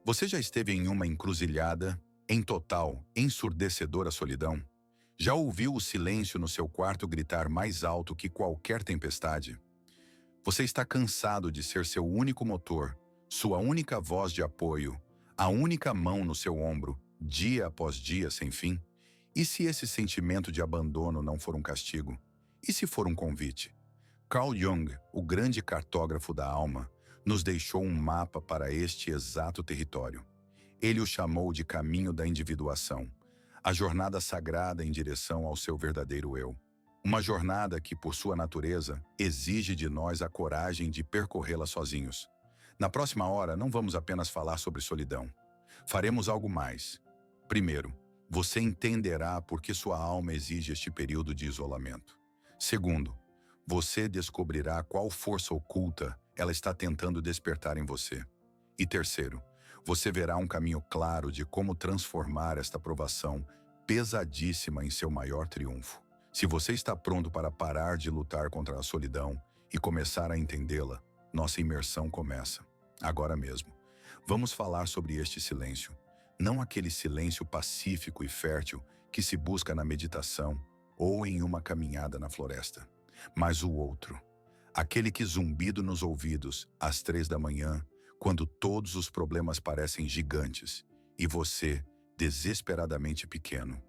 Você já esteve em uma encruzilhada, em total, ensurdecedora solidão? Já ouviu o silêncio no seu quarto gritar mais alto que qualquer tempestade? Você está cansado de ser seu único motor, sua única voz de apoio, a única mão no seu ombro, dia após dia sem fim? E se esse sentimento de abandono não for um castigo? E se for um convite? Carl Jung, o grande cartógrafo da alma, nos deixou um mapa para este exato território. Ele o chamou de caminho da individuação, a jornada sagrada em direção ao seu verdadeiro eu. Uma jornada que, por sua natureza, exige de nós a coragem de percorrê-la sozinhos. Na próxima hora, não vamos apenas falar sobre solidão. Faremos algo mais. Primeiro, você entenderá por que sua alma exige este período de isolamento. Segundo, você descobrirá qual força oculta ela está tentando despertar em você. E terceiro, você verá um caminho claro de como transformar esta provação pesadíssima em seu maior triunfo. Se você está pronto para parar de lutar contra a solidão e começar a entendê-la, nossa imersão começa. Agora mesmo. Vamos falar sobre este silêncio. Não aquele silêncio pacífico e fértil que se busca na meditação ou em uma caminhada na floresta, mas o outro. Aquele que zumbido nos ouvidos, às 3 da manhã, quando todos os problemas parecem gigantes e você, desesperadamente pequeno.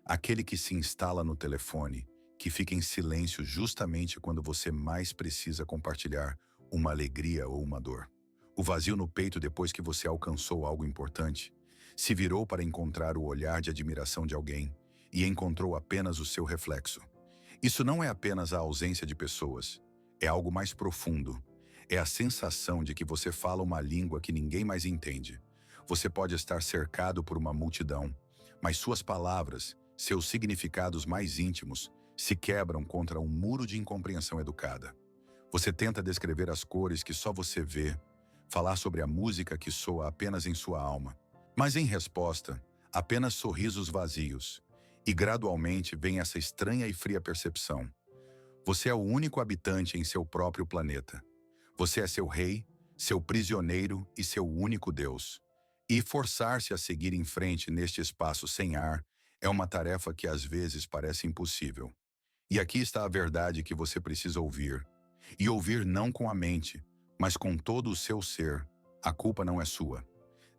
Aquele que se instala no telefone, que fica em silêncio justamente quando você mais precisa compartilhar uma alegria ou uma dor. O vazio no peito depois que você alcançou algo importante, se virou para encontrar o olhar de admiração de alguém e encontrou apenas o seu reflexo. Isso não é apenas a ausência de pessoas, é algo mais profundo. É a sensação de que você fala uma língua que ninguém mais entende. Você pode estar cercado por uma multidão, mas suas palavras, seus significados mais íntimos, se quebram contra um muro de incompreensão educada. Você tenta descrever as cores que só você vê, falar sobre a música que soa apenas em sua alma, mas em resposta, apenas sorrisos vazios. E gradualmente vem essa estranha e fria percepção. Você é o único habitante em seu próprio planeta. Você é seu rei, seu prisioneiro e seu único Deus. E forçar-se a seguir em frente neste espaço sem ar é uma tarefa que às vezes parece impossível. E aqui está a verdade que você precisa ouvir. E ouvir não com a mente, mas com todo o seu ser. A culpa não é sua.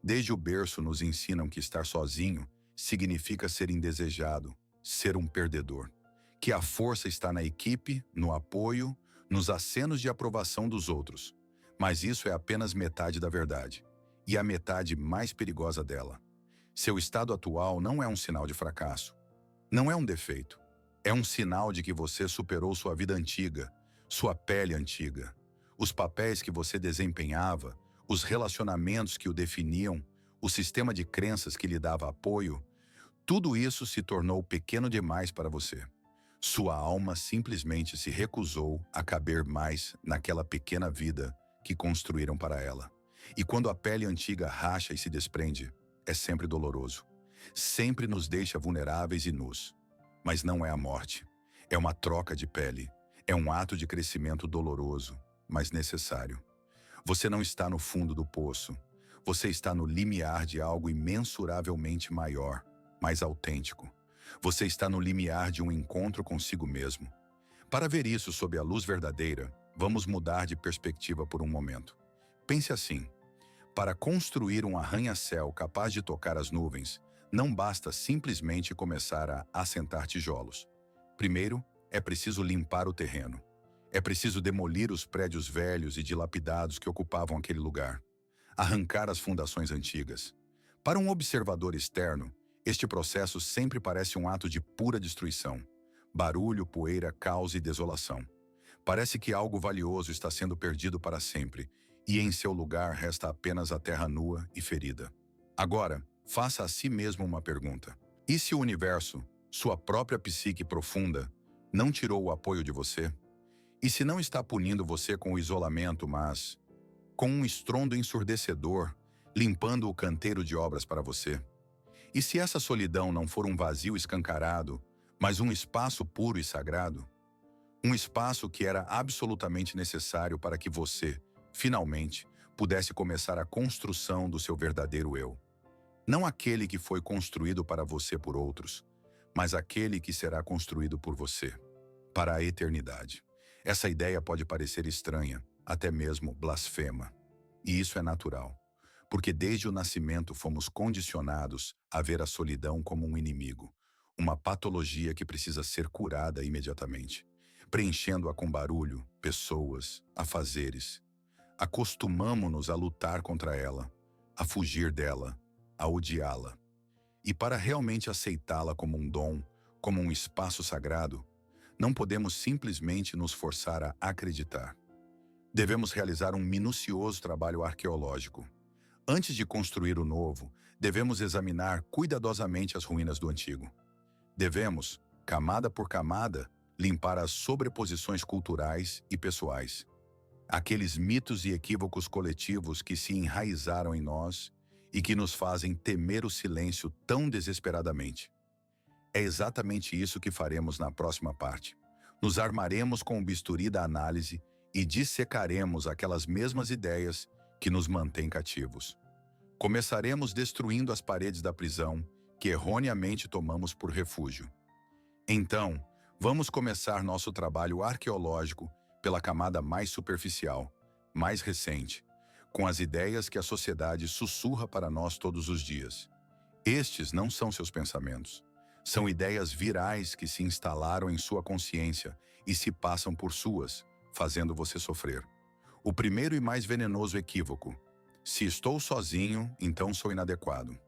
Desde o berço nos ensinam que estar sozinho significa ser indesejado, ser um perdedor. Que a força está na equipe, no apoio, nos acenos de aprovação dos outros. Mas isso é apenas metade da verdade. E a metade mais perigosa dela. Seu estado atual não é um sinal de fracasso. Não é um defeito. É um sinal de que você superou sua vida antiga, sua pele antiga. Os papéis que você desempenhava, os relacionamentos que o definiam, o sistema de crenças que lhe dava apoio, tudo isso se tornou pequeno demais para você. Sua alma simplesmente se recusou a caber mais naquela pequena vida que construíram para ela. E quando a pele antiga racha e se desprende, é sempre doloroso. Sempre nos deixa vulneráveis e nus. Mas não é a morte. É uma troca de pele. É um ato de crescimento doloroso, mas necessário. Você não está no fundo do poço. Você está no limiar de algo imensuravelmente maior, mais autêntico. Você está no limiar de um encontro consigo mesmo. Para ver isso sob a luz verdadeira, vamos mudar de perspectiva por um momento. Pense assim: para construir um arranha-céu capaz de tocar as nuvens, não basta simplesmente começar a assentar tijolos. Primeiro, é preciso limpar o terreno. É preciso demolir os prédios velhos e dilapidados que ocupavam aquele lugar. Arrancar as fundações antigas. Para um observador externo, este processo sempre parece um ato de pura destruição. Barulho, poeira, caos e desolação. Parece que algo valioso está sendo perdido para sempre, e em seu lugar resta apenas a terra nua e ferida. Agora, faça a si mesmo uma pergunta. E se o universo, sua própria psique profunda, não tirou o apoio de você? E se não está punindo você com o isolamento, mas com um estrondo ensurdecedor, limpando o canteiro de obras para você? E se essa solidão não for um vazio escancarado, mas um espaço puro e sagrado? Um espaço que era absolutamente necessário para que você, finalmente, pudesse começar a construção do seu verdadeiro eu. Não aquele que foi construído para você por outros, mas aquele que será construído por você, para a eternidade. Essa ideia pode parecer estranha, até mesmo blasfema. E isso é natural, porque desde o nascimento fomos condicionados a ver a solidão como um inimigo, uma patologia que precisa ser curada imediatamente, preenchendo-a com barulho, pessoas, afazeres. Acostumamo-nos a lutar contra ela, a fugir dela, a odiá-la. E para realmente aceitá-la como um dom, como um espaço sagrado, não podemos simplesmente nos forçar a acreditar. Devemos realizar um minucioso trabalho arqueológico. Antes de construir o novo, devemos examinar cuidadosamente as ruínas do antigo. Devemos, camada por camada, limpar as sobreposições culturais e pessoais. Aqueles mitos e equívocos coletivos que se enraizaram em nós e que nos fazem temer o silêncio tão desesperadamente. É exatamente isso que faremos na próxima parte. Nos armaremos com o bisturi da análise e dissecaremos aquelas mesmas ideias que nos mantêm cativos. Começaremos destruindo as paredes da prisão que erroneamente tomamos por refúgio. Então, vamos começar nosso trabalho arqueológico pela camada mais superficial, mais recente, com as ideias que a sociedade sussurra para nós todos os dias. Estes não são seus pensamentos. São ideias virais que se instalaram em sua consciência e se passam por suas, fazendo você sofrer. O primeiro e mais venenoso equívoco: se estou sozinho, então sou inadequado.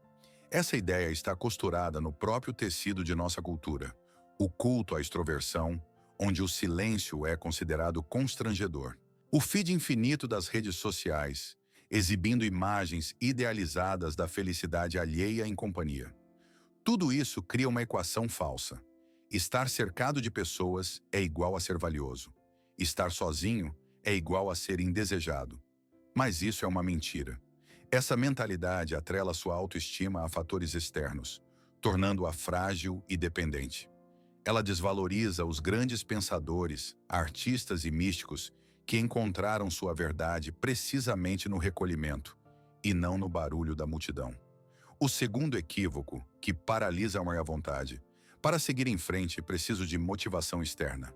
Essa ideia está costurada no próprio tecido de nossa cultura, o culto à extroversão, onde o silêncio é considerado constrangedor. O feed infinito das redes sociais, exibindo imagens idealizadas da felicidade alheia em companhia. Tudo isso cria uma equação falsa. Estar cercado de pessoas é igual a ser valioso. Estar sozinho é igual a ser indesejado. Mas isso é uma mentira. Essa mentalidade atrela sua autoestima a fatores externos, tornando-a frágil e dependente. Ela desvaloriza os grandes pensadores, artistas e místicos que encontraram sua verdade precisamente no recolhimento, e não no barulho da multidão. O segundo equívoco, que paralisa a minha vontade. Para seguir em frente, preciso de motivação externa.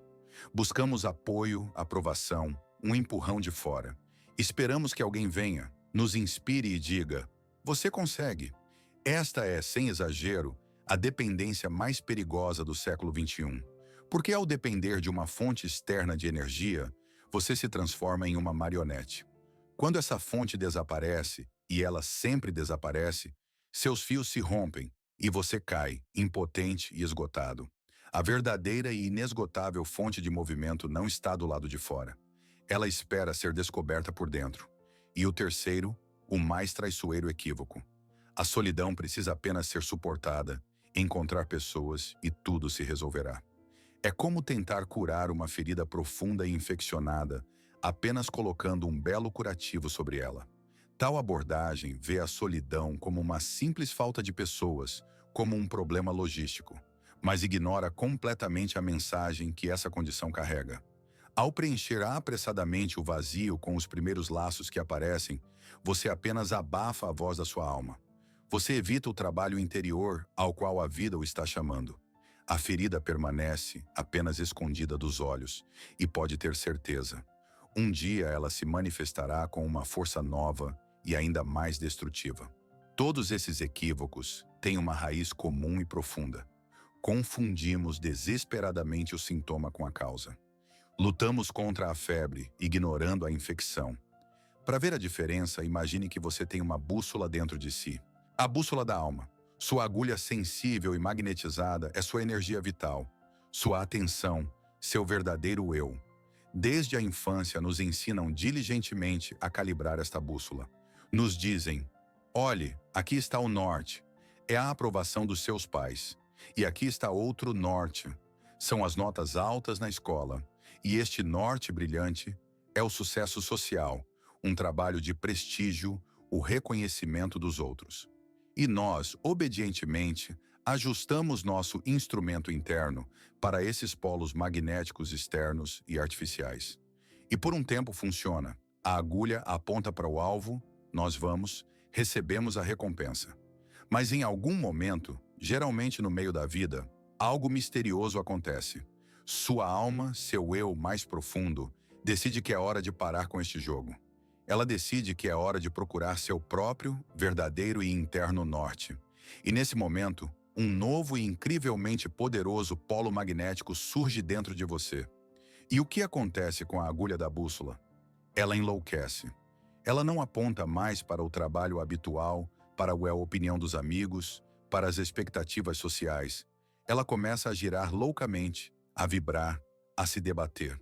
Buscamos apoio, aprovação, um empurrão de fora. Esperamos que alguém venha, nos inspire e diga: você consegue. Esta é, sem exagero, a dependência mais perigosa do século XXI. Porque ao depender de uma fonte externa de energia, você se transforma em uma marionete. Quando essa fonte desaparece, e ela sempre desaparece, seus fios se rompem e você cai, impotente e esgotado. A verdadeira e inesgotável fonte de movimento não está do lado de fora. Ela espera ser descoberta por dentro. E o terceiro, o mais traiçoeiro equívoco: a solidão precisa apenas ser suportada, encontrar pessoas e tudo se resolverá. É como tentar curar uma ferida profunda e infeccionada, apenas colocando um belo curativo sobre ela. Tal abordagem vê a solidão como uma simples falta de pessoas, como um problema logístico, mas ignora completamente a mensagem que essa condição carrega. Ao preencher apressadamente o vazio com os primeiros laços que aparecem, você apenas abafa a voz da sua alma. Você evita o trabalho interior ao qual a vida o está chamando. A ferida permanece apenas escondida dos olhos, e pode ter certeza, um dia ela se manifestará com uma força nova e ainda mais destrutiva. Todos esses equívocos têm uma raiz comum e profunda. Confundimos desesperadamente o sintoma com a causa. Lutamos contra a febre, ignorando a infecção. Para ver a diferença, imagine que você tem uma bússola dentro de si. A bússola da alma. Sua agulha sensível e magnetizada é sua energia vital, sua atenção, seu verdadeiro eu. Desde a infância nos ensinam diligentemente a calibrar esta bússola. Nos dizem: olhe, aqui está o norte, é a aprovação dos seus pais. E aqui está outro norte, são as notas altas na escola. E este norte brilhante é o sucesso social, um trabalho de prestígio, o reconhecimento dos outros. E nós, obedientemente, ajustamos nosso instrumento interno para esses polos magnéticos externos e artificiais. E por um tempo funciona, A agulha aponta para o alvo, nós vamos, recebemos a recompensa. Mas em algum momento, geralmente no meio da vida, algo misterioso acontece. Sua alma, seu eu mais profundo, decide que é hora de parar com este jogo. Ela decide que é hora de procurar seu próprio, verdadeiro e interno norte. E nesse momento, um novo e incrivelmente poderoso polo magnético surge dentro de você. E o que acontece com a agulha da bússola? Ela enlouquece. Ela não aponta mais para o trabalho habitual, para a opinião dos amigos, para as expectativas sociais. Ela começa a girar loucamente, a vibrar, a se debater.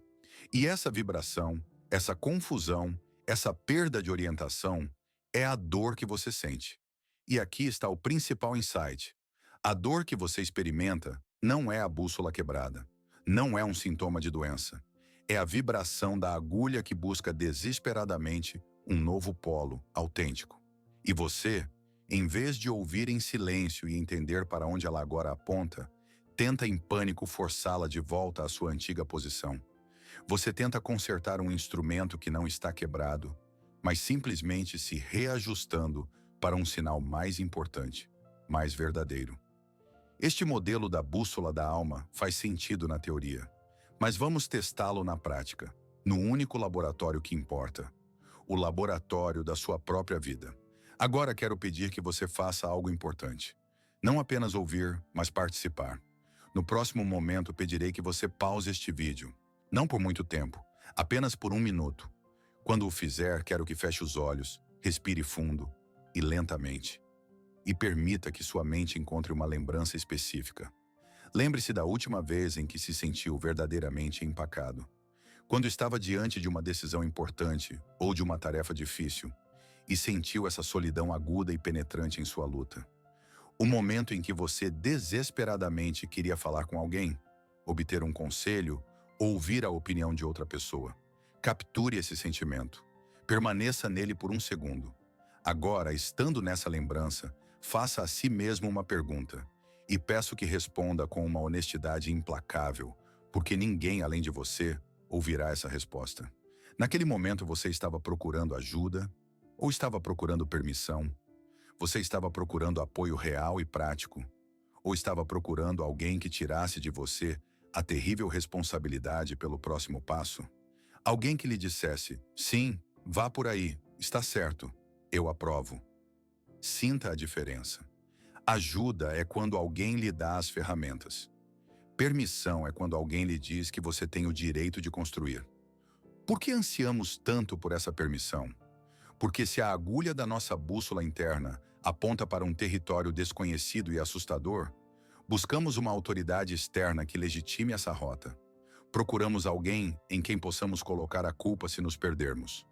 E essa vibração, essa confusão, essa perda de orientação é a dor que você sente. E aqui está o principal insight. A dor que você experimenta não é a bússola quebrada, não é um sintoma de doença. É a vibração da agulha que busca desesperadamente um novo polo autêntico. E você, em vez de ouvir em silêncio e entender para onde ela agora aponta, tenta em pânico forçá-la de volta à sua antiga posição. Você tenta consertar um instrumento que não está quebrado, mas simplesmente se reajustando para um sinal mais importante, mais verdadeiro. Este modelo da bússola da alma faz sentido na teoria, mas vamos testá-lo na prática, no único laboratório que importa, o laboratório da sua própria vida. Agora quero pedir que você faça algo importante. Não apenas ouvir, mas participar. No próximo momento pedirei que você pause este vídeo. Não por muito tempo, apenas por 1 minuto. Quando o fizer, quero que feche os olhos, respire fundo e lentamente. E permita que sua mente encontre uma lembrança específica. Lembre-se da última vez em que se sentiu verdadeiramente empacado. Quando estava diante de uma decisão importante ou de uma tarefa difícil e sentiu essa solidão aguda e penetrante em sua luta. O momento em que você desesperadamente queria falar com alguém, obter um conselho, ouvir a opinião de outra pessoa. Capture esse sentimento. Permaneça nele por 1 segundo. Agora, estando nessa lembrança, faça a si mesmo uma pergunta. E peço que responda com uma honestidade implacável, porque ninguém além de você ouvirá essa resposta. Naquele momento você estava procurando ajuda ou estava procurando permissão? Você estava procurando apoio real e prático? Ou estava procurando alguém que tirasse de você a terrível responsabilidade pelo próximo passo? Alguém que lhe dissesse, sim, vá por aí, está certo, eu aprovo. Sinta a diferença. Ajuda é quando alguém lhe dá as ferramentas. Permissão é quando alguém lhe diz que você tem o direito de construir. Por que ansiamos tanto por essa permissão? Porque se a agulha da nossa bússola interna aponta para um território desconhecido e assustador, buscamos uma autoridade externa que legitime essa rota. Procuramos alguém em quem possamos colocar a culpa se nos perdermos.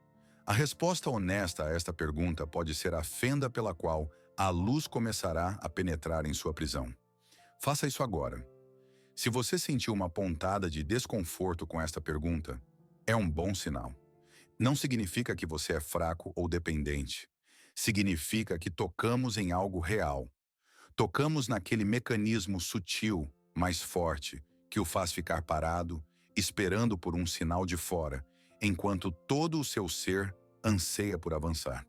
A resposta honesta a esta pergunta pode ser a fenda pela qual a luz começará a penetrar em sua prisão. Faça isso agora. Se você sentiu uma pontada de desconforto com esta pergunta, é um bom sinal. Não significa que você é fraco ou dependente. Significa que tocamos em algo real. Tocamos naquele mecanismo sutil, mais forte, que o faz ficar parado, esperando por um sinal de fora, enquanto todo o seu ser anseia por avançar.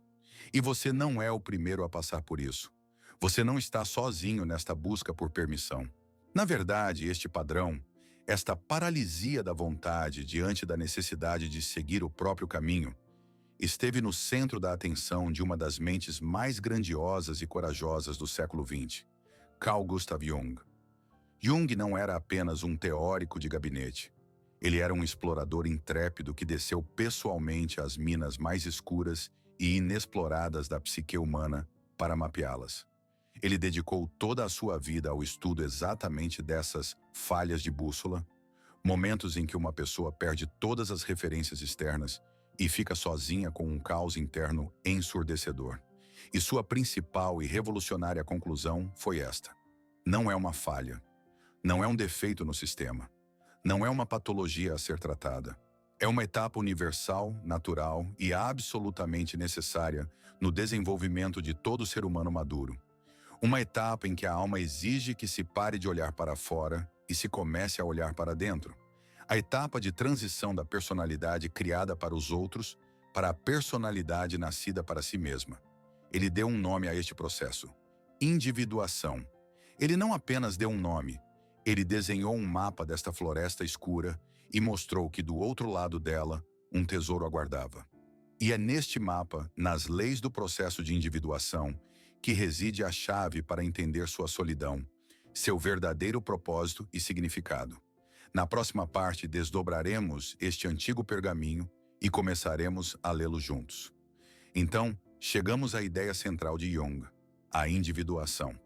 E você não é o primeiro a passar por isso. Você não está sozinho nesta busca por permissão. Na verdade, este padrão, esta paralisia da vontade diante da necessidade de seguir o próprio caminho, esteve no centro da atenção de uma das mentes mais grandiosas e corajosas do século XX, Carl Gustav Jung. Jung não era apenas um teórico de gabinete. Ele era um explorador intrépido que desceu pessoalmente às minas mais escuras e inexploradas da psique humana para mapeá-las. Ele dedicou toda a sua vida ao estudo exatamente dessas falhas de bússola, momentos em que uma pessoa perde todas as referências externas e fica sozinha com um caos interno ensurdecedor. E sua principal e revolucionária conclusão foi esta: não é uma falha, não é um defeito no sistema, não é uma patologia a ser tratada. É uma etapa universal, natural e absolutamente necessária no desenvolvimento de todo ser humano maduro. Uma etapa em que a alma exige que se pare de olhar para fora e se comece a olhar para dentro. A etapa de transição da personalidade criada para os outros para a personalidade nascida para si mesma. Ele deu um nome a este processo: individuação. Ele não apenas deu um nome, ele desenhou um mapa desta floresta escura e mostrou que do outro lado dela um tesouro aguardava. E é neste mapa, nas leis do processo de individuação, que reside a chave para entender sua solidão, seu verdadeiro propósito e significado. Na próxima parte, desdobraremos este antigo pergaminho e começaremos a lê-lo juntos. Então, chegamos à ideia central de Jung, a individuação.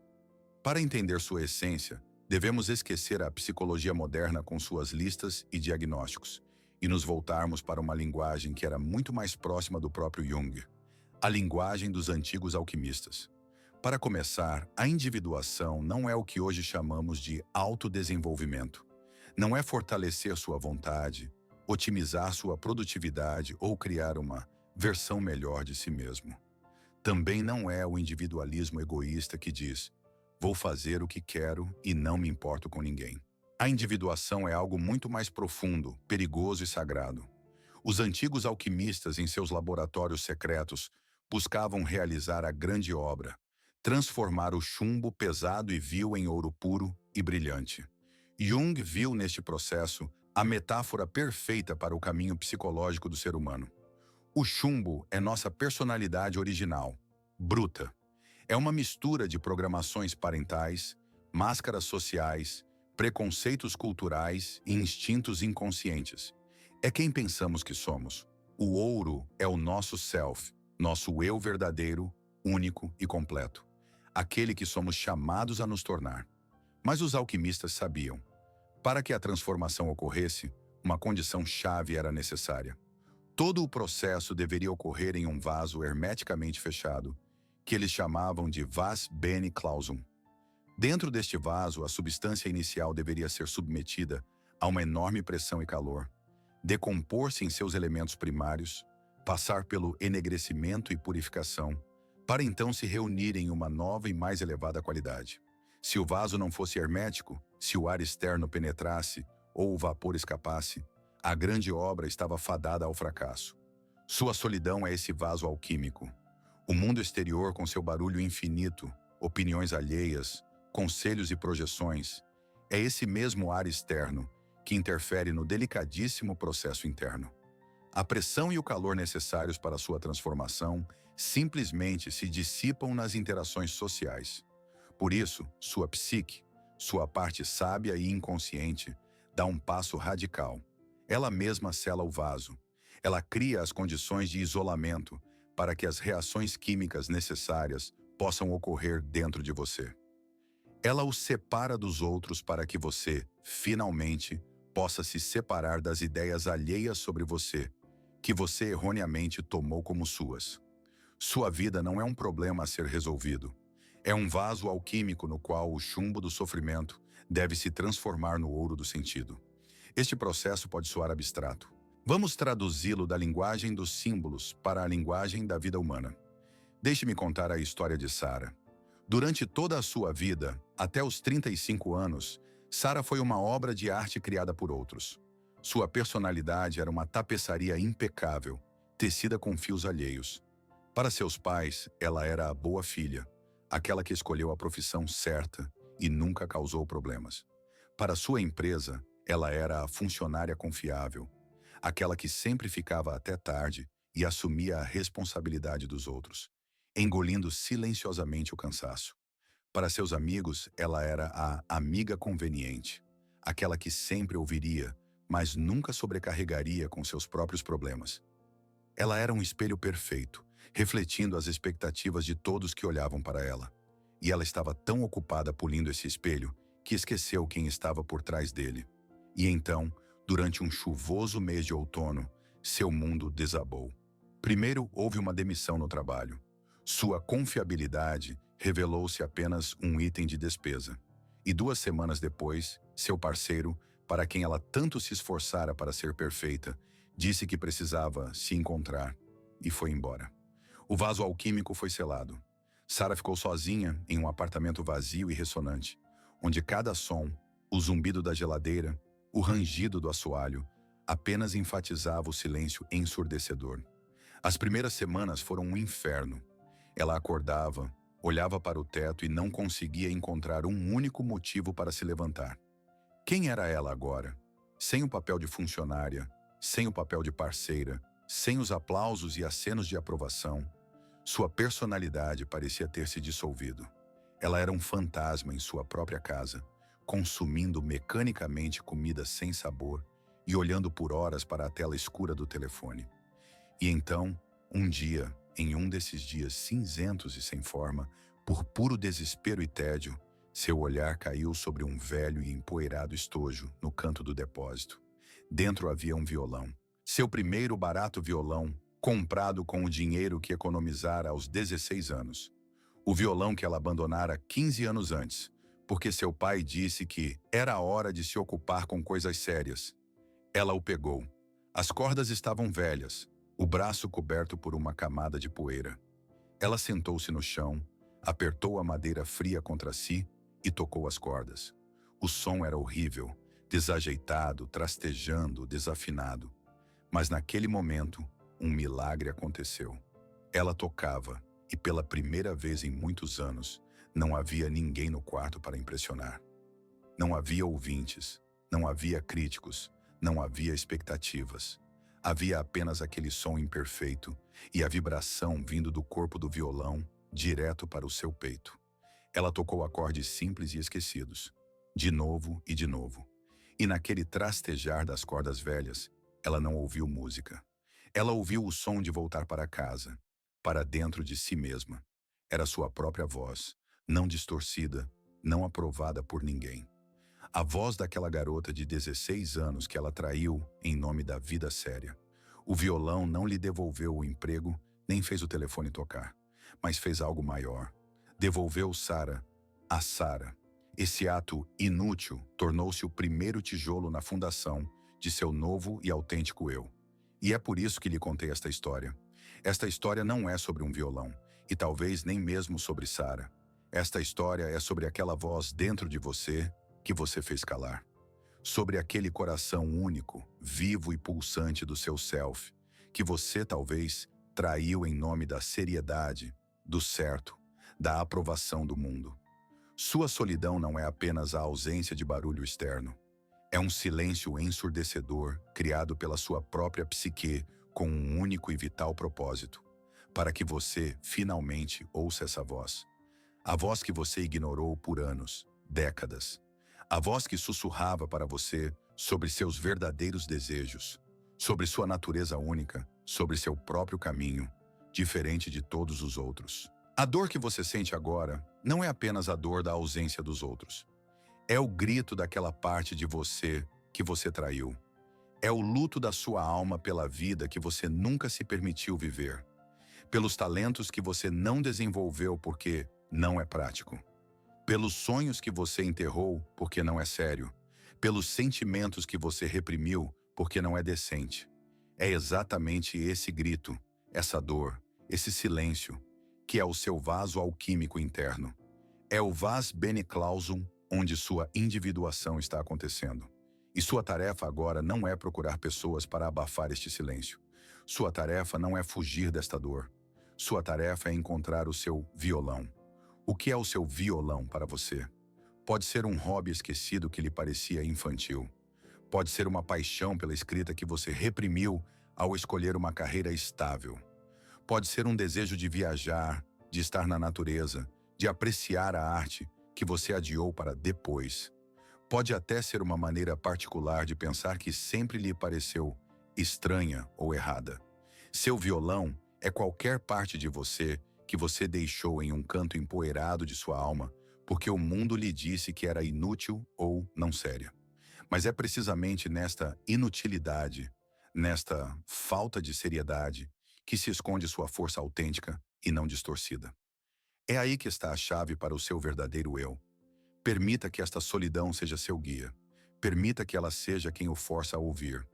Para entender sua essência, devemos esquecer a psicologia moderna com suas listas e diagnósticos e nos voltarmos para uma linguagem que era muito mais próxima do próprio Jung, a linguagem dos antigos alquimistas. Para começar, a individuação não é o que hoje chamamos de autodesenvolvimento. Não é fortalecer sua vontade, otimizar sua produtividade ou criar uma versão melhor de si mesmo. Também não é o individualismo egoísta que diz: vou fazer o que quero e não me importo com ninguém. A individuação é algo muito mais profundo, perigoso e sagrado. Os antigos alquimistas, em seus laboratórios secretos, buscavam realizar a grande obra, transformar o chumbo pesado e vil em ouro puro e brilhante. Jung viu neste processo a metáfora perfeita para o caminho psicológico do ser humano. O chumbo é nossa personalidade original, bruta. É uma mistura de programações parentais, máscaras sociais, preconceitos culturais e instintos inconscientes. É quem pensamos que somos. O ouro é o nosso self, nosso eu verdadeiro, único e completo. Aquele que somos chamados a nos tornar. Mas os alquimistas sabiam. Para que a transformação ocorresse, uma condição-chave era necessária. Todo o processo deveria ocorrer em um vaso hermeticamente fechado, que eles chamavam de vas bene clausum. Dentro deste vaso, a substância inicial deveria ser submetida a uma enorme pressão e calor, decompor-se em seus elementos primários, passar pelo enegrecimento e purificação, para então se reunir em uma nova e mais elevada qualidade. Se o vaso não fosse hermético, se o ar externo penetrasse ou o vapor escapasse, a grande obra estava fadada ao fracasso. Sua solidão é esse vaso alquímico. O mundo exterior, com seu barulho infinito, opiniões alheias, conselhos e projeções, é esse mesmo ar externo que interfere no delicadíssimo processo interno. A pressão e o calor necessários para sua transformação simplesmente se dissipam nas interações sociais. Por isso, sua psique, sua parte sábia e inconsciente, dá um passo radical. Ela mesma sela o vaso. Ela cria as condições de isolamento para que as reações químicas necessárias possam ocorrer dentro de você. Ela o separa dos outros para que você, finalmente, possa se separar das ideias alheias sobre você, que você erroneamente tomou como suas. Sua vida não é um problema a ser resolvido. É um vaso alquímico no qual o chumbo do sofrimento deve se transformar no ouro do sentido. Este processo pode soar abstrato. Vamos traduzi-lo da linguagem dos símbolos para a linguagem da vida humana. Deixe-me contar a história de Sara. Durante toda a sua vida, até os 35 anos, Sara foi uma obra de arte criada por outros. Sua personalidade era uma tapeçaria impecável, tecida com fios alheios. Para seus pais, ela era a boa filha, aquela que escolheu a profissão certa e nunca causou problemas. Para sua empresa, ela era a funcionária confiável, aquela que sempre ficava até tarde e assumia a responsabilidade dos outros, engolindo silenciosamente o cansaço. Para seus amigos, ela era a amiga conveniente, aquela que sempre ouviria, mas nunca sobrecarregaria com seus próprios problemas. Ela era um espelho perfeito, refletindo as expectativas de todos que olhavam para ela. E ela estava tão ocupada polindo esse espelho que esqueceu quem estava por trás dele. E então, durante um chuvoso mês de outono, seu mundo desabou. Primeiro, houve uma demissão no trabalho. Sua confiabilidade revelou-se apenas um item de despesa. E 2 semanas depois, seu parceiro, para quem ela tanto se esforçara para ser perfeita, disse que precisava se encontrar e foi embora. O vaso alquímico foi selado. Sara ficou sozinha em um apartamento vazio e ressonante, onde cada som, o zumbido da geladeira, o rangido do assoalho, apenas enfatizava o silêncio ensurdecedor. As primeiras semanas foram um inferno. Ela acordava, olhava para o teto e não conseguia encontrar um único motivo para se levantar. Quem era ela agora? Sem o papel de funcionária, sem o papel de parceira, sem os aplausos e acenos de aprovação, sua personalidade parecia ter se dissolvido. Ela era um fantasma em sua própria casa, consumindo mecanicamente comida sem sabor e olhando por horas para a tela escura do telefone. E então, um dia, em um desses dias cinzentos e sem forma, por puro desespero e tédio, seu olhar caiu sobre um velho e empoeirado estojo no canto do depósito. Dentro havia um violão. Seu primeiro barato violão, comprado com o dinheiro que economizara aos 16 anos. O violão que ela abandonara 15 anos antes, porque seu pai disse que era a hora de se ocupar com coisas sérias. Ela o pegou. As cordas estavam velhas, o braço coberto por uma camada de poeira. Ela sentou-se no chão, apertou a madeira fria contra si e tocou as cordas. O som era horrível, desajeitado, trastejando, desafinado. Mas naquele momento, um milagre aconteceu. Ela tocava, e pela primeira vez em muitos anos, não havia ninguém no quarto para impressionar. Não havia ouvintes, não havia críticos, não havia expectativas. Havia apenas aquele som imperfeito e a vibração vindo do corpo do violão direto para o seu peito. Ela tocou acordes simples e esquecidos, de novo e de novo. E naquele trastejar das cordas velhas, ela não ouviu música. Ela ouviu o som de voltar para casa, para dentro de si mesma. Era sua própria voz, não distorcida, não aprovada por ninguém. A voz daquela garota de 16 anos que ela traiu em nome da vida séria. O violão não lhe devolveu o emprego, nem fez o telefone tocar, mas fez algo maior. Devolveu Sara a Sara. Esse ato inútil tornou-se o primeiro tijolo na fundação de seu novo e autêntico eu. E é por isso que lhe contei esta história. Esta história não é sobre um violão, e talvez nem mesmo sobre Sara. Esta história é sobre aquela voz dentro de você que você fez calar. Sobre aquele coração único, vivo e pulsante do seu self, que você talvez traiu em nome da seriedade, do certo, da aprovação do mundo. Sua solidão não é apenas a ausência de barulho externo. É um silêncio ensurdecedor criado pela sua própria psique com um único e vital propósito, para que você finalmente ouça essa voz. A voz que você ignorou por anos, décadas. A voz que sussurrava para você sobre seus verdadeiros desejos, sobre sua natureza única, sobre seu próprio caminho, diferente de todos os outros. A dor que você sente agora não é apenas a dor da ausência dos outros. É o grito daquela parte de você que você traiu. É o luto da sua alma pela vida que você nunca se permitiu viver. Pelos talentos que você não desenvolveu porque não é prático. Pelos sonhos que você enterrou porque não é sério. Pelos sentimentos que você reprimiu porque não é decente. É exatamente esse grito, essa dor, esse silêncio, que é o seu vaso alquímico interno. É o vas bene clausum onde sua individuação está acontecendo. E sua tarefa agora não é procurar pessoas para abafar este silêncio. Sua tarefa não é fugir desta dor. Sua tarefa é encontrar o seu violão. O que é o seu violão para você? Pode ser um hobby esquecido que lhe parecia infantil. Pode ser uma paixão pela escrita que você reprimiu ao escolher uma carreira estável. Pode ser um desejo de viajar, de estar na natureza, de apreciar a arte que você adiou para depois. Pode até ser uma maneira particular de pensar que sempre lhe pareceu estranha ou errada. Seu violão é qualquer parte de você que você deixou em um canto empoeirado de sua alma, porque o mundo lhe disse que era inútil ou não séria. Mas é precisamente nesta inutilidade, nesta falta de seriedade, que se esconde sua força autêntica e não distorcida. É aí que está a chave para o seu verdadeiro eu. Permita que esta solidão seja seu guia. Permita que ela seja quem o força a ouvir.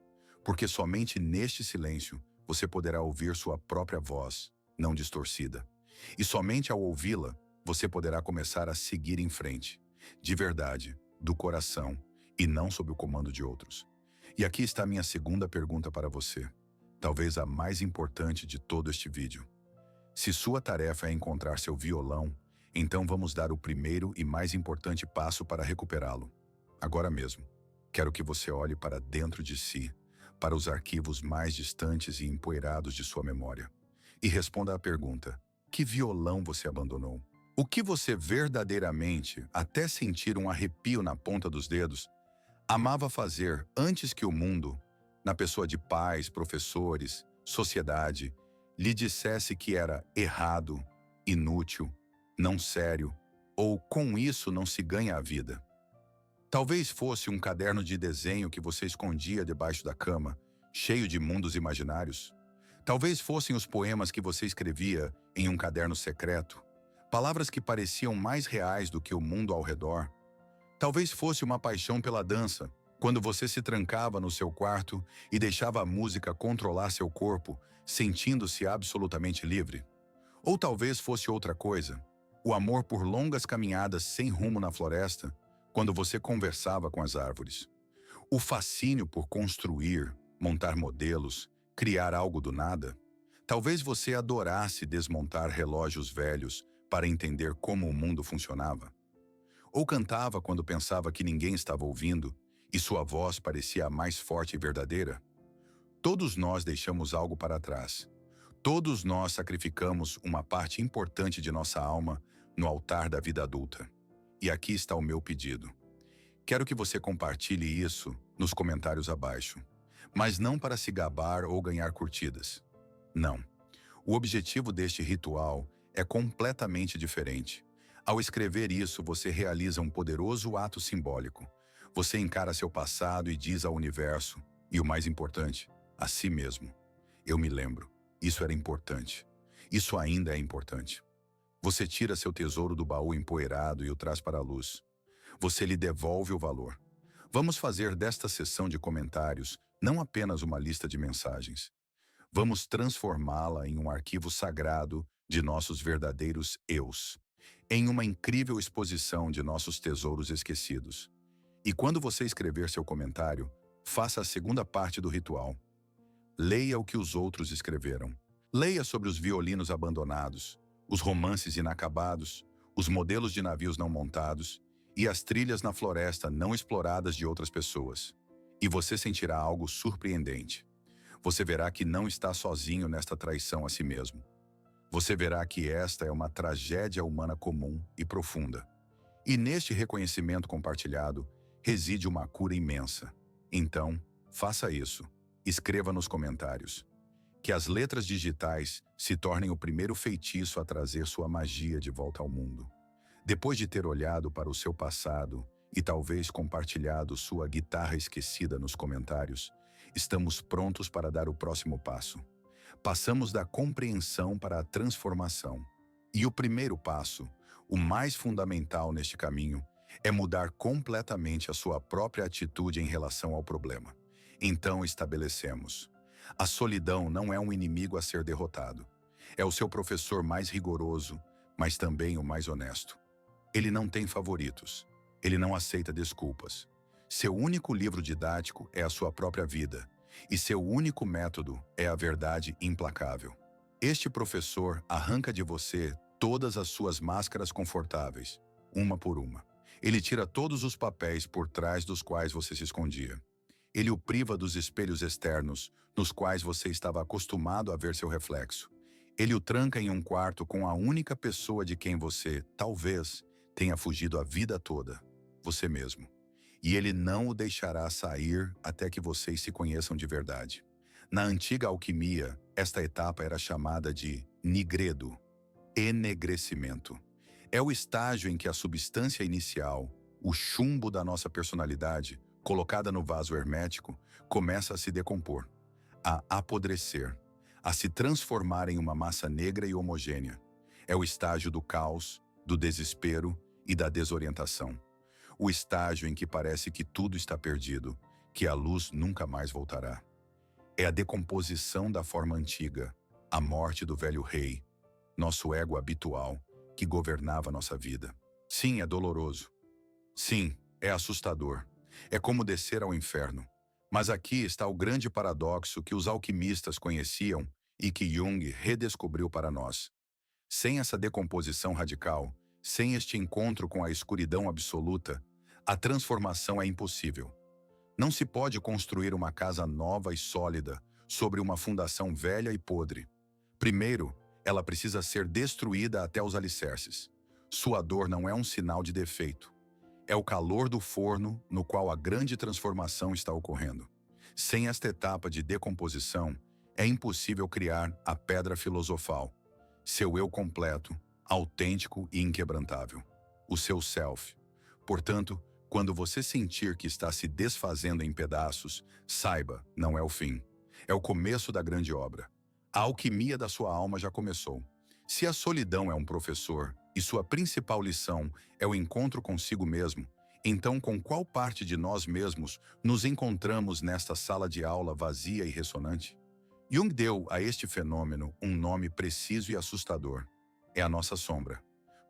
Porque somente neste silêncio você poderá ouvir sua própria voz, não distorcida. E somente ao ouvi-la, você poderá começar a seguir em frente, de verdade, do coração, e não sob o comando de outros. E aqui está a minha segunda pergunta para você. talvez a mais importante de todo este vídeo. Se sua tarefa é encontrar seu violão, então vamos dar o primeiro e mais importante passo para recuperá-lo. Agora mesmo, quero que você olhe para dentro de si, para os arquivos mais distantes e empoeirados de sua memória, e responda à pergunta: que violão você abandonou? O que você verdadeiramente, até sentir um arrepio na ponta dos dedos, amava fazer antes que o mundo, na pessoa de pais, professores, sociedade, lhe dissesse que era errado, inútil, não sério, ou com isso não se ganha a vida? Talvez fosse um caderno de desenho que você escondia debaixo da cama, cheio de mundos imaginários. Talvez fossem os poemas que você escrevia em um caderno secreto, palavras que pareciam mais reais do que o mundo ao redor. Talvez fosse uma paixão pela dança, quando você se trancava no seu quarto e deixava a música controlar seu corpo, sentindo-se absolutamente livre. Ou talvez fosse outra coisa, o amor por longas caminhadas sem rumo na floresta, quando você conversava com as árvores. O fascínio por construir, montar modelos, criar algo do nada. Talvez você adorasse desmontar relógios velhos para entender como o mundo funcionava. Ou cantava quando pensava que ninguém estava ouvindo e sua voz parecia a mais forte e verdadeira. Todos nós deixamos algo para trás. Todos nós sacrificamos uma parte importante de nossa alma no altar da vida adulta. E aqui está o meu pedido. Quero que você compartilhe isso nos comentários abaixo, mas não para se gabar ou ganhar curtidas. Não. O objetivo deste ritual é completamente diferente. Ao escrever isso, você realiza um poderoso ato simbólico. Você encara seu passado e diz ao universo, e o mais importante, a si mesmo: eu me lembro, isso era importante. Isso ainda é importante. Você tira seu tesouro do baú empoeirado e o traz para a luz. Você lhe devolve o valor. Vamos fazer desta sessão de comentários não apenas uma lista de mensagens. Vamos transformá-la em um arquivo sagrado de nossos verdadeiros eus, em uma incrível exposição de nossos tesouros esquecidos. E quando você escrever seu comentário, faça a segunda parte do ritual. Leia o que os outros escreveram. Leia sobre os violinos abandonados, os romances inacabados, os modelos de navios não montados e as trilhas na floresta não exploradas de outras pessoas. E você sentirá algo surpreendente. Você verá que não está sozinho nesta traição a si mesmo. Você verá que esta é uma tragédia humana comum e profunda. E neste reconhecimento compartilhado reside uma cura imensa. Então, faça isso. Escreva nos comentários. Que as letras digitais se tornem o primeiro feitiço a trazer sua magia de volta ao mundo. Depois de ter olhado para o seu passado e talvez compartilhado sua guitarra esquecida nos comentários, estamos prontos para dar o próximo passo. Passamos da compreensão para a transformação. E o primeiro passo, o mais fundamental neste caminho, é mudar completamente a sua própria atitude em relação ao problema. Então estabelecemos: a solidão não é um inimigo a ser derrotado. É o seu professor mais rigoroso, mas também o mais honesto. Ele não tem favoritos. Ele não aceita desculpas. Seu único livro didático é a sua própria vida, e seu único método é a verdade implacável. Este professor arranca de você todas as suas máscaras confortáveis, uma por uma. Ele tira todos os papéis por trás dos quais você se escondia. Ele o priva dos espelhos externos, nos quais você estava acostumado a ver seu reflexo. Ele o tranca em um quarto com a única pessoa de quem você, talvez, tenha fugido a vida toda, você mesmo. E ele não o deixará sair até que vocês se conheçam de verdade. Na antiga alquimia, esta etapa era chamada de nigredo, enegrecimento. É o estágio em que a substância inicial, o chumbo da nossa personalidade, colocada no vaso hermético, começa a se decompor, a apodrecer, a se transformar em uma massa negra e homogênea. É o estágio do caos, do desespero e da desorientação. O estágio em que parece que tudo está perdido, que a luz nunca mais voltará. É a decomposição da forma antiga, a morte do velho rei, nosso ego habitual, que governava nossa vida. Sim, é doloroso. Sim, é assustador. É como descer ao inferno. Mas aqui está o grande paradoxo que os alquimistas conheciam e que Jung redescobriu para nós. Sem essa decomposição radical, sem este encontro com a escuridão absoluta, a transformação é impossível. Não se pode construir uma casa nova e sólida sobre uma fundação velha e podre. Primeiro, ela precisa ser destruída até os alicerces. Sua dor não é um sinal de defeito. É o calor do forno no qual a grande transformação está ocorrendo. Sem esta etapa de decomposição, é impossível criar a pedra filosofal, seu eu completo, autêntico e inquebrantável, o seu self. Portanto, quando você sentir que está se desfazendo em pedaços, saiba, não é o fim. É o começo da grande obra. A alquimia da sua alma já começou. Se a solidão é um professor e sua principal lição é o encontro consigo mesmo, então com qual parte de nós mesmos nos encontramos nesta sala de aula vazia e ressonante? Jung deu a este fenômeno um nome preciso e assustador. É a nossa sombra.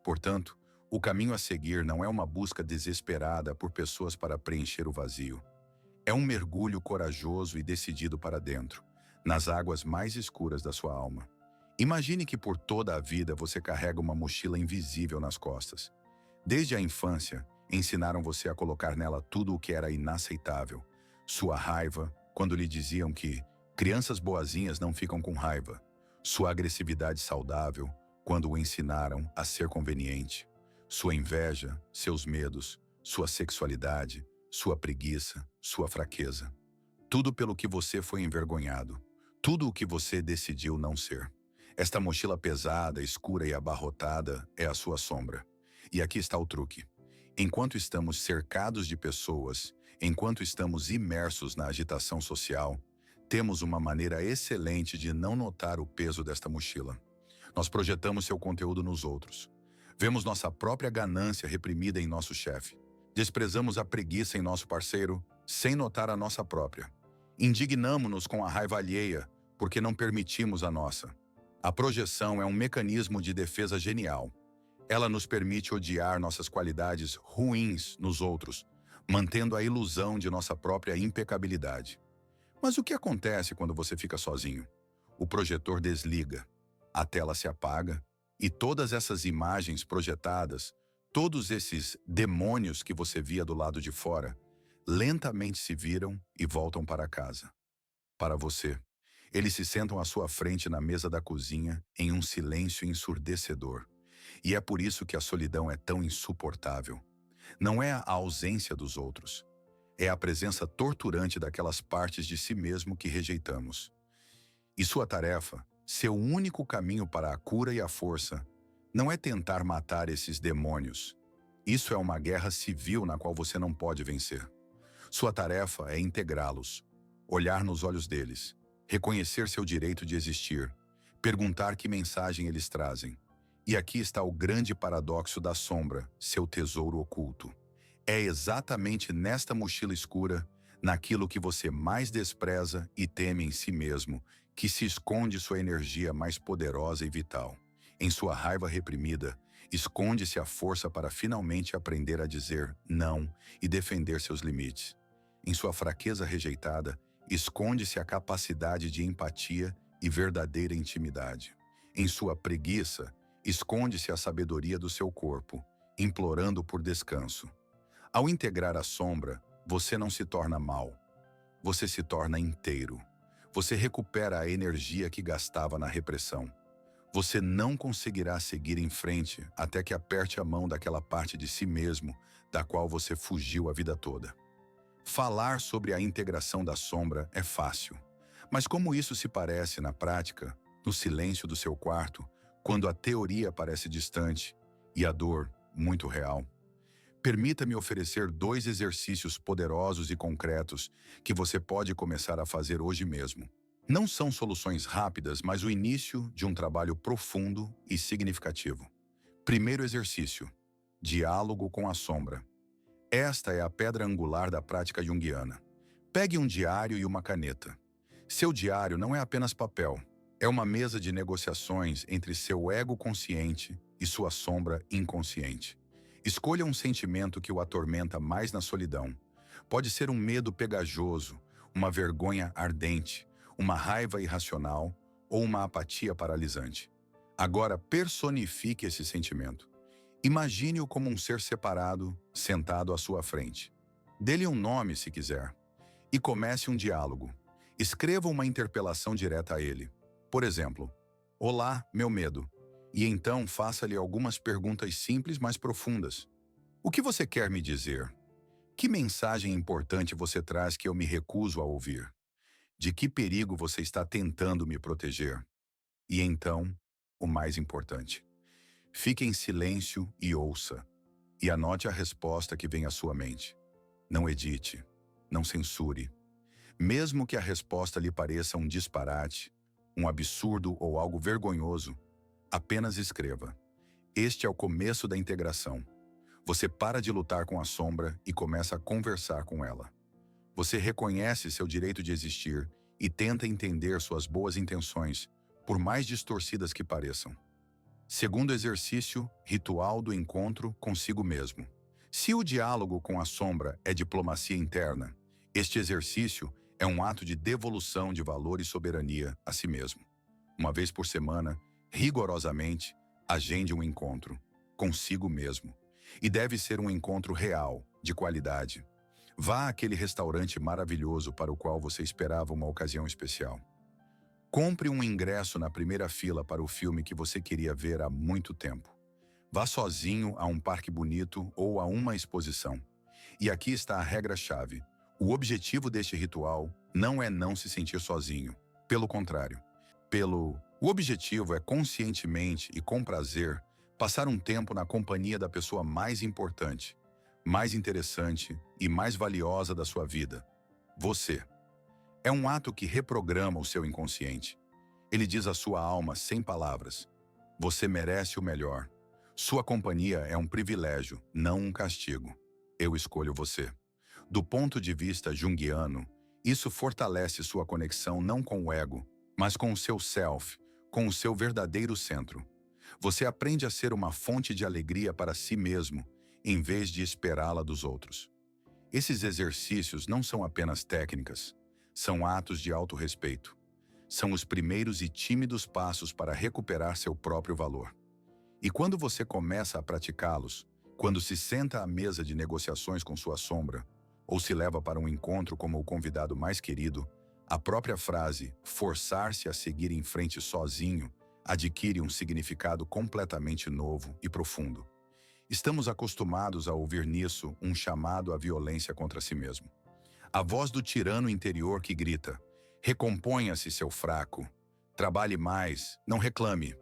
Portanto, o caminho a seguir não é uma busca desesperada por pessoas para preencher o vazio. É um mergulho corajoso e decidido para dentro, nas águas mais escuras da sua alma. Imagine que por toda a vida você carrega uma mochila invisível nas costas. Desde a infância, ensinaram você a colocar nela tudo o que era inaceitável. Sua raiva, quando lhe diziam que crianças boazinhas não ficam com raiva. Sua agressividade saudável, quando o ensinaram a ser conveniente. Sua inveja, seus medos, sua sexualidade, sua preguiça, sua fraqueza. Tudo pelo que você foi envergonhado. Tudo o que você decidiu não ser. Esta mochila pesada, escura e abarrotada é a sua sombra. E aqui está o truque. Enquanto estamos cercados de pessoas, enquanto estamos imersos na agitação social, temos uma maneira excelente de não notar o peso desta mochila. Nós projetamos seu conteúdo nos outros. Vemos nossa própria ganância reprimida em nosso chefe. Desprezamos a preguiça em nosso parceiro, sem notar a nossa própria. Indignamo-nos com a raiva alheia, porque não permitimos a nossa. A projeção é um mecanismo de defesa genial. Ela nos permite odiar nossas qualidades ruins nos outros, mantendo a ilusão de nossa própria impecabilidade. Mas o que acontece quando você fica sozinho? O projetor desliga, a tela se apaga e todas essas imagens projetadas, todos esses demônios que você via do lado de fora, lentamente se viram e voltam para casa. Para você. Eles se sentam à sua frente na mesa da cozinha em um silêncio ensurdecedor. E é por isso que a solidão é tão insuportável. Não é a ausência dos outros. É a presença torturante daquelas partes de si mesmo que rejeitamos. E sua tarefa, seu único caminho para a cura e a força, não é tentar matar esses demônios. Isso é uma guerra civil na qual você não pode vencer. Sua tarefa é integrá-los, olhar nos olhos deles, reconhecer seu direito de existir, perguntar que mensagem eles trazem. E aqui está o grande paradoxo da sombra, seu tesouro oculto. É exatamente nesta mochila escura, naquilo que você mais despreza e teme em si mesmo, que se esconde sua energia mais poderosa e vital. Em sua raiva reprimida, esconde-se a força para finalmente aprender a dizer não e defender seus limites. Em sua fraqueza rejeitada, esconde-se a capacidade de empatia e verdadeira intimidade. Em sua preguiça, esconde-se a sabedoria do seu corpo, implorando por descanso. Ao integrar a sombra, você não se torna mal. Você se torna inteiro. Você recupera a energia que gastava na repressão. Você não conseguirá seguir em frente até que aperte a mão daquela parte de si mesmo da qual você fugiu a vida toda. Falar sobre a integração da sombra é fácil, mas como isso se parece na prática, no silêncio do seu quarto, quando a teoria parece distante e a dor muito real? Permita-me oferecer 2 exercícios poderosos e concretos que você pode começar a fazer hoje mesmo. Não são soluções rápidas, mas o início de um trabalho profundo e significativo. Primeiro exercício: diálogo com a sombra. Esta é a pedra angular da prática junguiana. Pegue um diário e uma caneta. Seu diário não é apenas papel, é uma mesa de negociações entre seu ego consciente e sua sombra inconsciente. Escolha um sentimento que o atormenta mais na solidão. Pode ser um medo pegajoso, uma vergonha ardente, uma raiva irracional ou uma apatia paralisante. Agora personifique esse sentimento. Imagine-o como um ser separado, sentado à sua frente. Dê-lhe um nome, se quiser, e comece um diálogo. Escreva uma interpelação direta a ele. Por exemplo, Olá, meu medo. E então faça-lhe algumas perguntas simples, mas profundas. O que você quer me dizer? Que mensagem importante você traz que eu me recuso a ouvir? De que perigo você está tentando me proteger? E então, o mais importante. Fique em silêncio e ouça. E anote a resposta que vem à sua mente. Não edite. Não censure. Mesmo que a resposta lhe pareça um disparate, um absurdo ou algo vergonhoso, apenas escreva. Este é o começo da integração. Você para de lutar com a sombra e começa a conversar com ela. Você reconhece seu direito de existir e tenta entender suas boas intenções, por mais distorcidas que pareçam. Segundo exercício, ritual do encontro consigo mesmo. Se o diálogo com a sombra é diplomacia interna, este exercício é um ato de devolução de valor e soberania a si mesmo. Uma vez por semana, rigorosamente, agende um encontro consigo mesmo. E deve ser um encontro real, de qualidade. Vá àquele restaurante maravilhoso para o qual você esperava uma ocasião especial. Compre um ingresso na primeira fila para o filme que você queria ver há muito tempo. Vá sozinho a um parque bonito ou a uma exposição. E aqui está a regra-chave. O objetivo deste ritual não é não se sentir sozinho. Pelo contrário. O objetivo é conscientemente e com prazer passar um tempo na companhia da pessoa mais importante, mais interessante e mais valiosa da sua vida. Você. É um ato que reprograma o seu inconsciente. Ele diz à sua alma sem palavras: você merece o melhor. Sua companhia é um privilégio, não um castigo. Eu escolho você. Do ponto de vista junguiano, isso fortalece sua conexão não com o ego, mas com o seu self, com o seu verdadeiro centro. Você aprende a ser uma fonte de alegria para si mesmo, em vez de esperá-la dos outros. Esses exercícios não são apenas técnicas, são atos de autorrespeito. São os primeiros e tímidos passos para recuperar seu próprio valor. E quando você começa a praticá-los, quando se senta à mesa de negociações com sua sombra, ou se leva para um encontro como o convidado mais querido, a própria frase forçar-se a seguir em frente sozinho adquire um significado completamente novo e profundo. Estamos acostumados a ouvir nisso um chamado à violência contra si mesmo. A voz do tirano interior que grita: recomponha-se, seu fraco. Trabalhe mais, não reclame.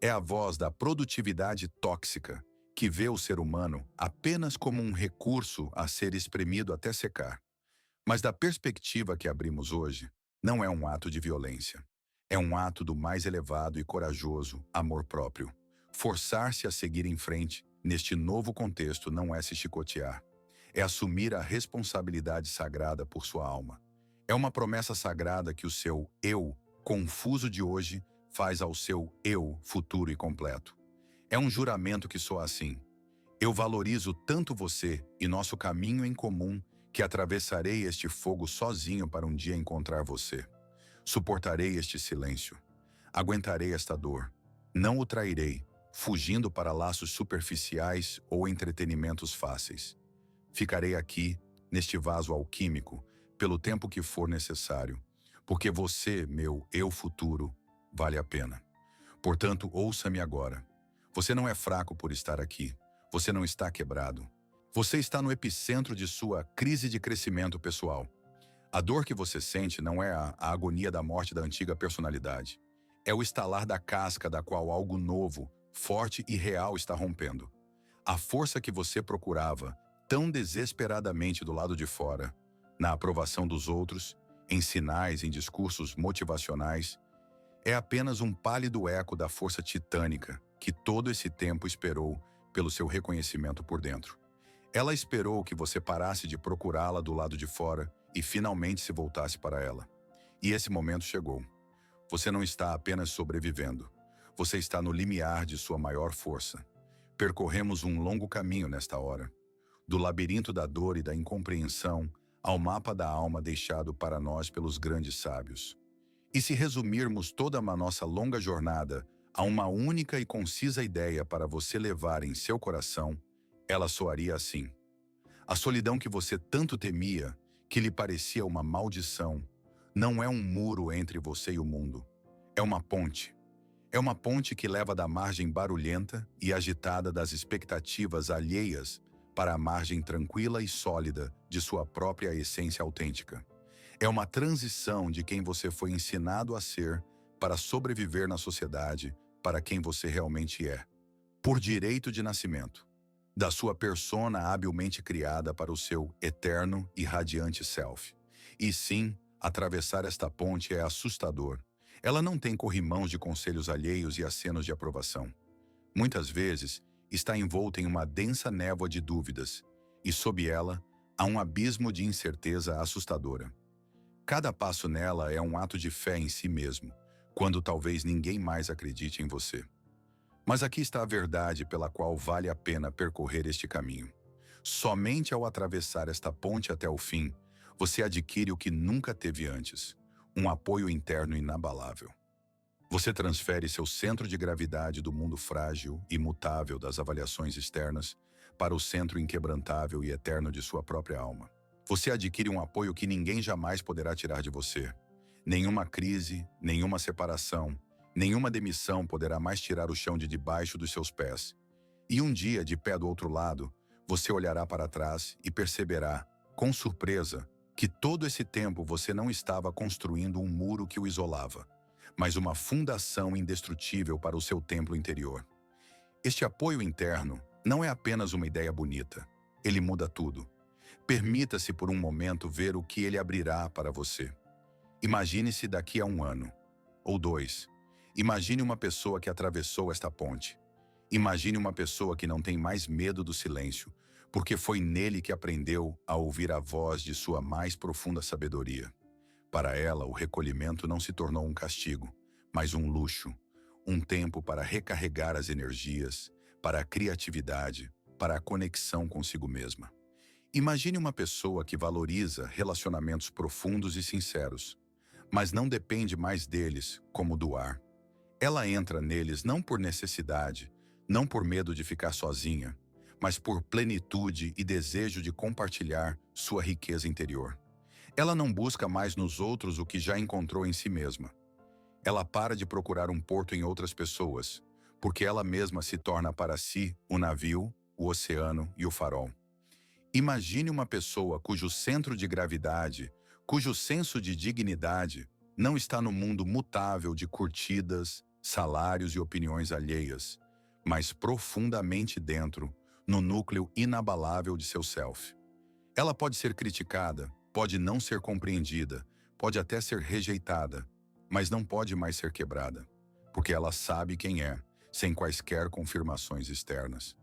É a voz da produtividade tóxica, que vê o ser humano apenas como um recurso a ser espremido até secar. Mas da perspectiva que abrimos hoje, não é um ato de violência. É um ato do mais elevado e corajoso amor próprio. Forçar-se a seguir em frente, neste novo contexto, não é se chicotear. É assumir a responsabilidade sagrada por sua alma. É uma promessa sagrada que o seu eu confuso de hoje faz ao seu eu futuro e completo. É um juramento que soa assim: eu valorizo tanto você e nosso caminho em comum que atravessarei este fogo sozinho para um dia encontrar você. Suportarei este silêncio. Aguentarei esta dor. Não o trairei, fugindo para laços superficiais ou entretenimentos fáceis. Ficarei aqui, neste vaso alquímico, pelo tempo que for necessário, porque você, meu eu futuro, vale a pena. Portanto, ouça-me agora. Você não é fraco por estar aqui. Você não está quebrado. Você está no epicentro de sua crise de crescimento pessoal. A dor que você sente não é a agonia da morte da antiga personalidade. É o estalar da casca da qual algo novo, forte e real está rompendo. A força que você procurava tão desesperadamente do lado de fora, na aprovação dos outros, em sinais, em discursos motivacionais, é apenas um pálido eco da força titânica que todo esse tempo esperou pelo seu reconhecimento por dentro. Ela esperou que você parasse de procurá-la do lado de fora e finalmente se voltasse para ela. E esse momento chegou. Você não está apenas sobrevivendo. Você está no limiar de sua maior força. Percorremos um longo caminho nesta hora. Do labirinto da dor e da incompreensão ao mapa da alma deixado para nós pelos grandes sábios. E se resumirmos toda a nossa longa jornada a uma única e concisa ideia para você levar em seu coração, ela soaria assim: a solidão que você tanto temia, que lhe parecia uma maldição, não é um muro entre você e o mundo. É uma ponte. É uma ponte que leva da margem barulhenta e agitada das expectativas alheias para a margem tranquila e sólida de sua própria essência autêntica. É uma transição de quem você foi ensinado a ser para sobreviver na sociedade para quem você realmente é, por direito de nascimento, da sua persona habilmente criada para o seu eterno e radiante self. E sim, atravessar esta ponte é assustador. Ela não tem corrimãos de conselhos alheios e acenos de aprovação. Muitas vezes, está envolta em uma densa névoa de dúvidas, e sob ela, há um abismo de incerteza assustadora. Cada passo nela é um ato de fé em si mesmo, quando talvez ninguém mais acredite em você. Mas aqui está a verdade pela qual vale a pena percorrer este caminho. Somente ao atravessar esta ponte até o fim, você adquire o que nunca teve antes: um apoio interno inabalável. Você transfere seu centro de gravidade do mundo frágil e mutável das avaliações externas para o centro inquebrantável e eterno de sua própria alma. Você adquire um apoio que ninguém jamais poderá tirar de você. Nenhuma crise, nenhuma separação, nenhuma demissão poderá mais tirar o chão de debaixo dos seus pés. E um dia, de pé do outro lado, você olhará para trás e perceberá, com surpresa, que todo esse tempo você não estava construindo um muro que o isolava, mas uma fundação indestrutível para o seu templo interior. Este apoio interno não é apenas uma ideia bonita. Ele muda tudo. Permita-se por um momento ver o que ele abrirá para você. Imagine-se daqui a 1 ano, ou 2. Imagine uma pessoa que atravessou esta ponte. Imagine uma pessoa que não tem mais medo do silêncio, porque foi nele que aprendeu a ouvir a voz de sua mais profunda sabedoria. Para ela, o recolhimento não se tornou um castigo, mas um luxo, um tempo para recarregar as energias, para a criatividade, para a conexão consigo mesma. Imagine uma pessoa que valoriza relacionamentos profundos e sinceros, mas não depende mais deles como do ar. Ela entra neles não por necessidade, não por medo de ficar sozinha, mas por plenitude e desejo de compartilhar sua riqueza interior. Ela não busca mais nos outros o que já encontrou em si mesma. Ela para de procurar um porto em outras pessoas, porque ela mesma se torna para si o navio, o oceano e o farol. Imagine uma pessoa cujo centro de gravidade, cujo senso de dignidade não está no mundo mutável de curtidas, salários e opiniões alheias, mas profundamente dentro, no núcleo inabalável de seu self. Ela pode ser criticada, pode não ser compreendida, pode até ser rejeitada, mas não pode mais ser quebrada, porque ela sabe quem é, sem quaisquer confirmações externas.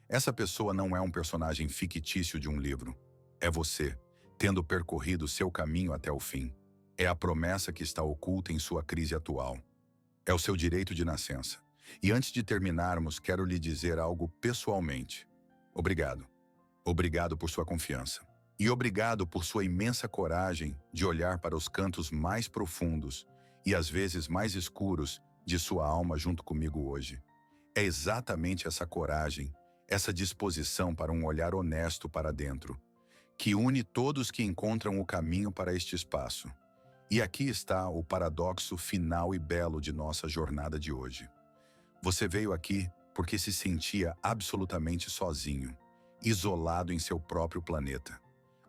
Essa pessoa não é um personagem fictício de um livro. É você, tendo percorrido seu caminho até o fim. É a promessa que está oculta em sua crise atual. É o seu direito de nascença. E antes de terminarmos, quero lhe dizer algo pessoalmente. Obrigado. Obrigado por sua confiança. E obrigado por sua imensa coragem de olhar para os cantos mais profundos e às vezes mais escuros de sua alma junto comigo hoje. É exatamente essa coragem, essa disposição para um olhar honesto para dentro, que une todos que encontram o caminho para este espaço. E aqui está o paradoxo final e belo de nossa jornada de hoje. Você veio aqui porque se sentia absolutamente sozinho, isolado em seu próprio planeta.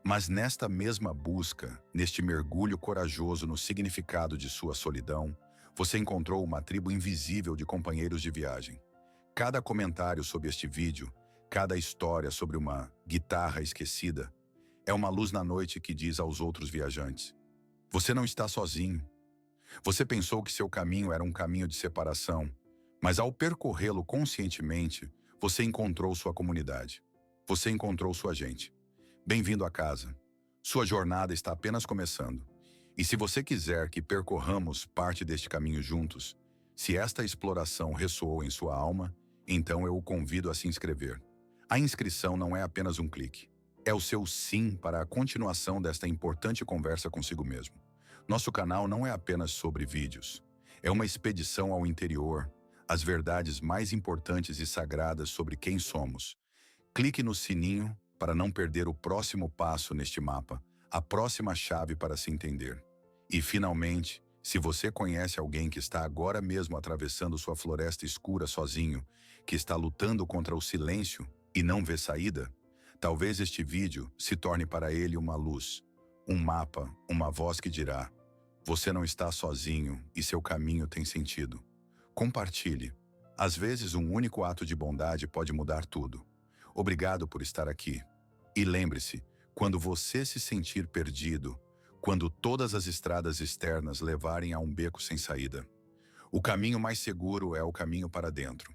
Mas nesta mesma busca, neste mergulho corajoso no significado de sua solidão, você encontrou uma tribo invisível de companheiros de viagem. Cada comentário sobre este vídeo, cada história sobre uma guitarra esquecida, é uma luz na noite que diz aos outros viajantes: você não está sozinho. Você pensou que seu caminho era um caminho de separação, mas ao percorrê-lo conscientemente, você encontrou sua comunidade. Você encontrou sua gente. Bem-vindo a casa. Sua jornada está apenas começando. E se você quiser que percorramos parte deste caminho juntos, se esta exploração ressoou em sua alma, então eu o convido a se inscrever. A inscrição não é apenas um clique. É o seu sim para a continuação desta importante conversa consigo mesmo. Nosso canal não é apenas sobre vídeos. É uma expedição ao interior, às verdades mais importantes e sagradas sobre quem somos. Clique no sininho para não perder o próximo passo neste mapa, a próxima chave para se entender. E, finalmente, se você conhece alguém que está agora mesmo atravessando sua floresta escura sozinho, que está lutando contra o silêncio e não vê saída, talvez este vídeo se torne para ele uma luz, um mapa, uma voz que dirá: você não está sozinho e seu caminho tem sentido. Compartilhe. Às vezes, um único ato de bondade pode mudar tudo. Obrigado por estar aqui. E lembre-se, quando você se sentir perdido, quando todas as estradas externas levarem a um beco sem saída, o caminho mais seguro é o caminho para dentro.